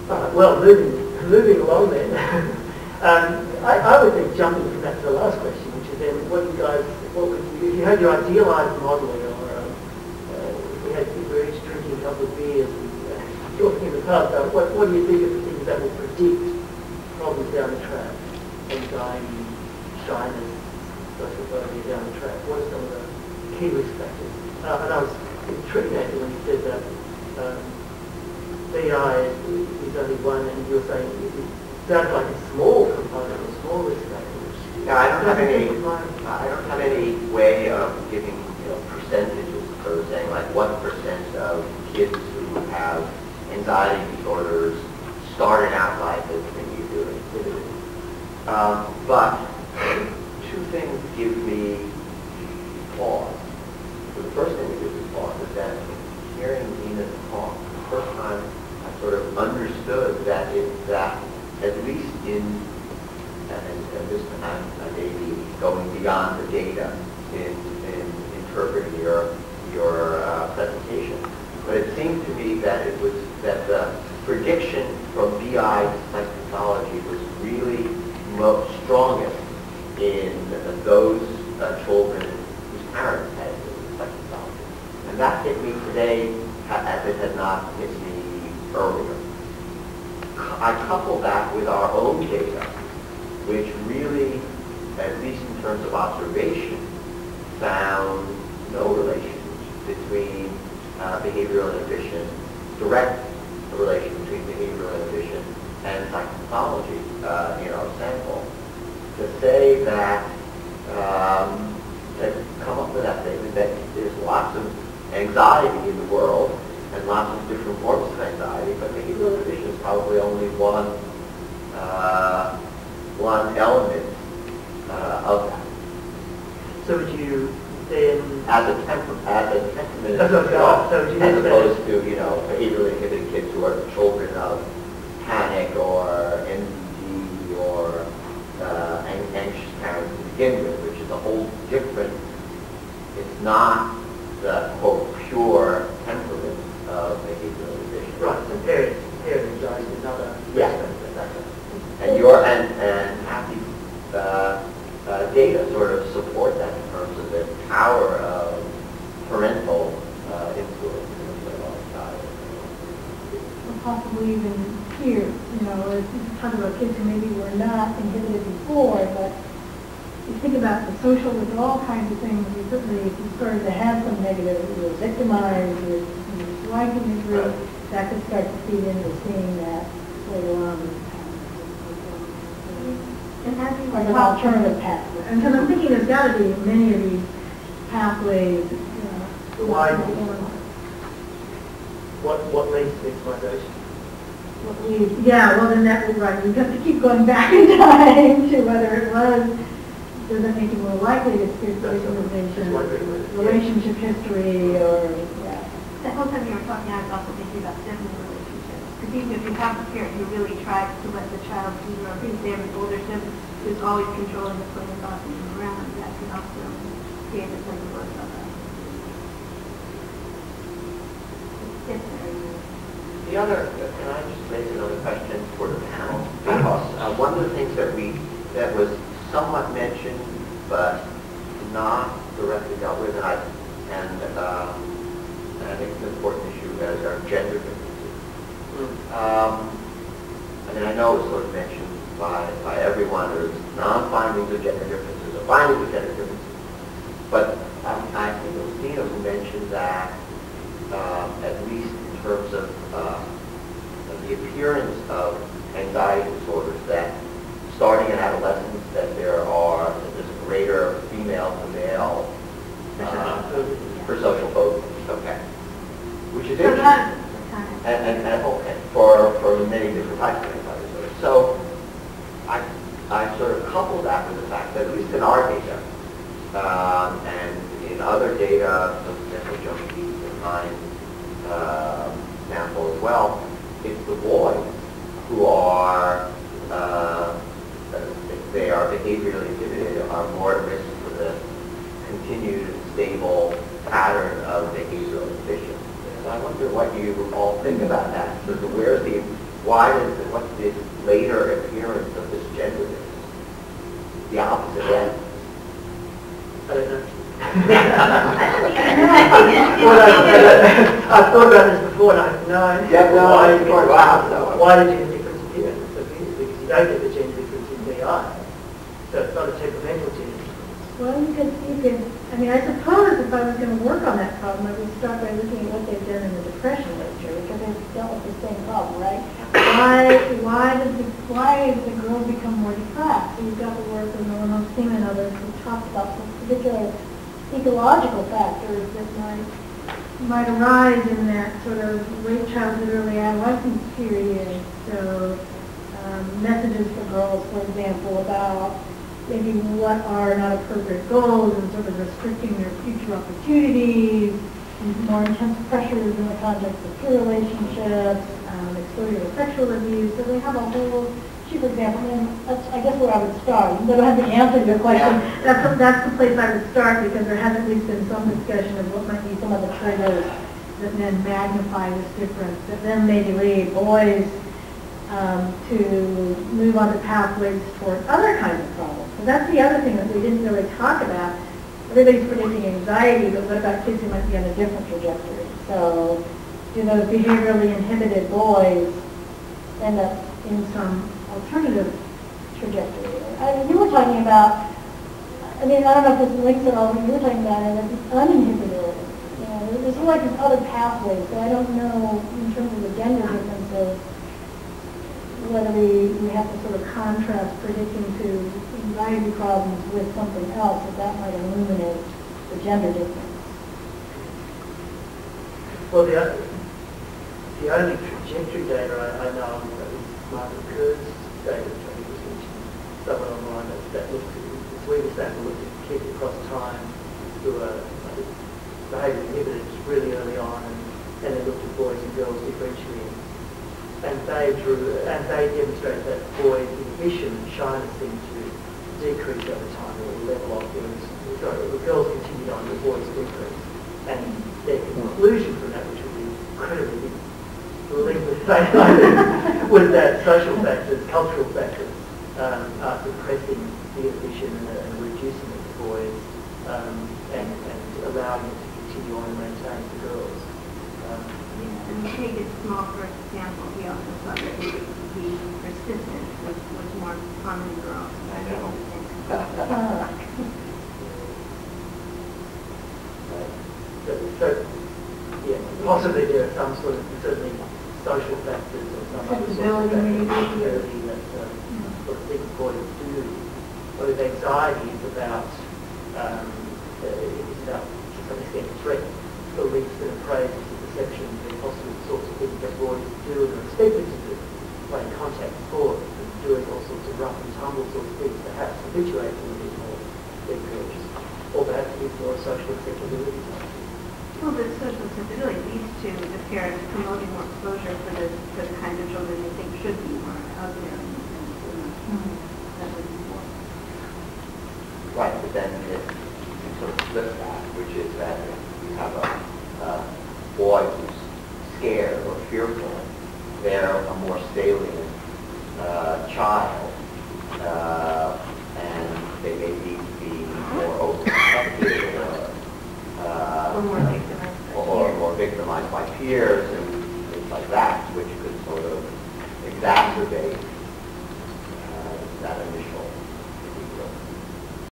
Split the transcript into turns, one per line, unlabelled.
Well, moving along then, I would think jumping from that to the last question, which is then what would you, if you had your idealised model, if we were each drinking a couple of beers and talking in the pub, what do you think are the things that will predict problems down the track? Anxiety, shyness, social phobia down the track. What are some of the key risk factors? And I was intrigued actually when you said that BI is only one, and you were saying it sounds like a small component, a small risk factor.
Yeah, I don't have any way of giving percentages, so saying like what % of kids who have anxiety disorders started out life as behavioral activity. But two things give me pause. So the first thing that gives me pause is that hearing Dina talk, the first time I sort of understood that at least in, and this time I may be going beyond the data in interpreting your presentation, but it seemed to me that the prediction from BI to psychopathology was really most strongest in those children whose parents had psychopathology. And that hit me today as it had not hit me earlier. I couple that with our own data, which really, at least in terms of observation, found no relation between behavioral inhibition, direct relation between behavioral inhibition and psychopathology in our sample. To say that, to come up with that statement that there's lots of anxiety in the world and lots of different forms of anxiety, but behavioral inhibition is probably only one element of that.
So would you then,
as a temperament itself, as opposed to behaviorally inhibited kids who are children of panic or NPD or anxious parents to begin with, which is a whole different. It's not the quote pure temperament of behavioral inhibition.
right? So paired anxiety is another.
Yeah, exactly. And happy data sort of support that in terms of the power of parental influence in the child.
Or possibly even peers, it's talking about kids who maybe were not inhibited before, but you think about the social withdrawal kinds of things, you certainly, if you started to have some negative, you were victimized, you were swagging it through, that could start to feed into seeing that later on.
And as you
Like an alternative pathway. And because I'm thinking there's got to be many of these pathways.
Why? What leads to victimization?
Yeah, well then that would, right, you have to keep going back in time to whether it was, does it make you more likely to experience victimization, relationship history, or, yeah.
The whole time you were talking, I was also thinking about sibling relationships. Because even if you have a parent who really tries to let the child be, or if they have an older sibling who's always controlling the playing bossing around, that can also create a sense of what's up.
The other, can I just raise another question for the panel? Because one of the things that was somewhat mentioned but not directly dealt with, and I think it's an important issue, as are gender differences. I know it's sort of mentioned by everyone, there's non-findings of gender differences or findings of gender differences. But I think it was Dina who mentioned that at least in terms of the appearance of anxiety disorders, that starting in adolescence, that there's a greater female to male for social phobia. Okay, which is interesting, and okay, for many different types of anxiety disorders. So I sort of couple that with the fact that at least in our data and in other data, so potentially junkies and mine sample as well, it's the boys who are, if they are behaviorally inhibited, are more at risk for the continued stable pattern of behavioral inhibition. So I wonder what you all think about that. So where's the what's the later appearance of this gender difference? The opposite end.
I don't know. I've thought about this before and I have no idea.
Yeah, no,
why did you get a difference in appearance? Because you don't get the gender difference in DI. So it's not a temperamental gender difference.
Well, you could, I mean, I suppose if I was going to work on that problem, I would start by looking at what they've done in the depression literature, because they've dealt with the same problem, right? Why does the girl become more depressed? So you've got the work of Milano Seaman and others who talked about some particular ecological factors that might arise in that sort of late childhood, early adolescence period. So messages for girls, for example, about maybe what are not appropriate goals and sort of restricting their future opportunities, and more intense pressures in the context of peer relationships, exposure to sexual abuse. So they have a whole, for example, and that's, I guess, where I would start. You don't have the answer to your question. Yeah. That's the place I would start, because there has at least been some discussion of what might be some of the triggers that then magnify this difference, that then maybe lead boys to move on to pathways toward other kinds of problems. So that's the other thing that we didn't really talk about. Everybody's predicting anxiety, but what about kids who might be on a different trajectory? So do those behaviorally inhibited boys end up in some alternative trajectory? I mean, you were talking about, I mean, I don't know if this links at all, but you were talking about it as uninhibited. You know, there's like these other pathways, so I don't know in terms of the gender differences whether we have to sort of contrast predicting to anxiety problems with something else, that might illuminate the gender difference.
Well, the only trajectory data I know is Margaret Kerns' data, which I think was mentioned somewhere online, that looked at, the Swedish sample looked at kids across time who are behaviour inhibitors really early on, and they looked at boys and girls differentially. And they demonstrated that boys' inhibition and shyness seemed to decrease over time, or level off. The girls continued on, the boys decreased. And their conclusion from that, which would be incredibly linked with was that social factors, cultural factors, are suppressing the inhibition and reducing it to boys, and allowing it to continue on and maintain for girls.
And we take it small for example, we also saw that the persistence was more common in girls.
I know.
So, yeah, possibly there are some sort of, certainly, social factors or some other sort of factors that sort of things boys do. But with anxiety, it's about to some extent, threat, beliefs and appraisals and perceptions and possible sorts of things that boys do and are expected to do, playing contact sports and doing all sorts of rough and tumble sorts of things, perhaps habituate them a bit more their peers, or perhaps a bit more social acceptability.
Well, the social acceptability leads to the parents promoting more exposure for the kind of children they think should be more out there. That would be more.
Right, but then you sort of flip that, which is that you have a boy who's scared or fearful, they're a more salient child, and they may need to be more overprotected or victimized by peers and things like that, which could sort of exacerbate